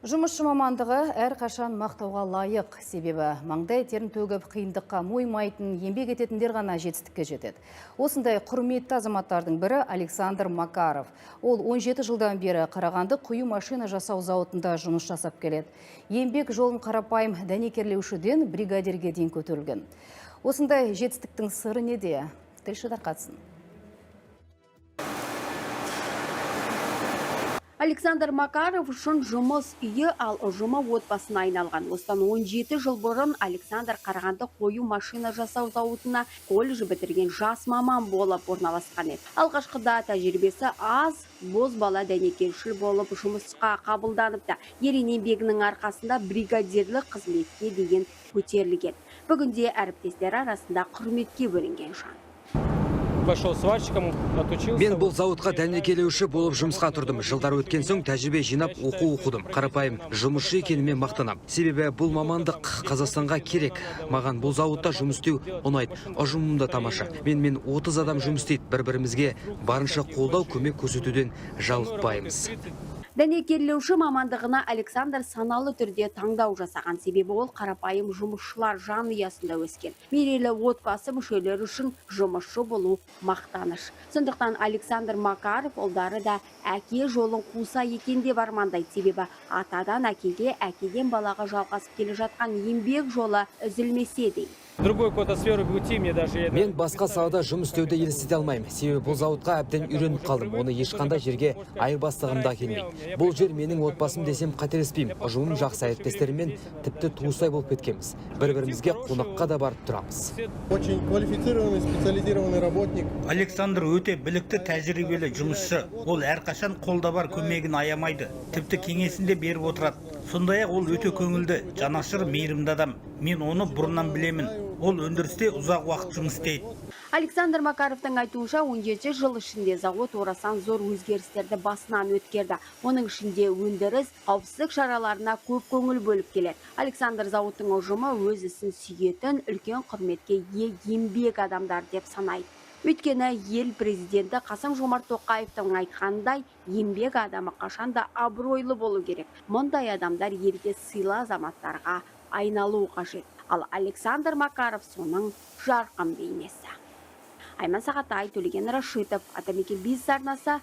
Жұмысшы мамандығы әр қашан мақтауға лайық, себебі маңдай терін төгіп қиындыққа мойымайтын, еңбек ететіндер ғана жетістікке жетеді. Осындай құрметті азаматтардың бірі Александр Макаров. Ол 17 жылдан бері Қарағанды құю машина жасау зауытында жұмыс жасап келеді. Еңбек жолын қарапайым дәнекерлеушіден бригадирге дейін көтерілген. Осындай жетістіктің сыры неде? Тілші тарқатсын. Александр Макаров үшін жұмыс үйі, ал ұжымы отбасына айналған. Осыдан 17 жыл бұрын Александр Қарағанды қою машина жасау зауытына колледж бітірген жас маман болып орналасқан еді. Алғашқыда тәжірибесі аз, боз бала дәнекершіл болып жұмысқа қабылданыпты. Ерен еңбегінің арқасында бригадирлік қызметке деген көтерілген. Бүгінде әріптестері арасында құрметке бөлінген жан. Мен бұл зауытқа дәнекерлеуші болып жұмысқа тұрдым. Жылдар өткен соң тәжірибе жинап оқудым. Қарапайым жұмысшы екеніме мақтанам. Себебі бұл мамандық Қазақстанға керек. Маған бұл зауытта жұмыс істеу ұнайды. Ұжымым да тамаша. Мен 30 адам жұмыс істейді. Бір-бірімізге барынша қолдау, көмек көрсетуден жалықпаймыз. Дәнекерлеуші мамандығына Александр саналы түрде таңдау жасаған, себебі ол қарапайым жұмысшылар жанұясында өскен. Мерейлі отбасы мүшелері үшін жұмысшы болу мақтаныш. Сондықтан Александр Макаров ұлдары да әке жолын қуса екен деп армандайды, себебі атадан әкеге, әкеден балаға жалғасып келе жатқан еңбек жолы үзілмесе дейді. Мен басқа салада жұмыс істеуді елестете алмаймын. Себебі бұл зауытқа әбден үйреніп қалдым. Оны ешқандай жерге айырбастағым да келмейді. Бұл жер менің отбасым десем қателеспеймін. Ұжымым жақсы әріптестеріммен тіпті туыстай болып кеткенбіз. Бір-бірімізге қонаққа да барып тұрамыз. Очень квалифицированный, специализированный работник. Александр өте білікті, тәжірибелі жұмысшы. Ол әрқашан қолда бар көмегін аямайды. Тіпті кеңесінде беріп отырады. Сондай-ақ ол өте көңілді, жанашыр, мейірімді адам. Мен оны бұрыннан білемін. Ол өндірісте ұзақ уақыт жұмыс істейді. Александр Макаровтың айтуынша 17 жыл ішінде зауыт орасан зор өзгерістерді басынан өткерді. Оның ішінде өндіріс, қауіпсіздік шараларына көп көңіл бөліп келеді. Александр зауыттың ұжымы өз ісін сүйетін, үлкен құрметке ие еңбек адамдар деп санайды. Өйткені ел президенті Қасым-Жомарт Тоқаевтың айтқандай, еңбек адамы қашанда абыройлы болу керек. Мұндай адамдар елге сыйлы азаматтарға айналу қажет. Ал Александр Макаров соның жарқын бейнесі. Айман Сағатай, Төлеген Рашитов, Атамекен бизнес арнасы.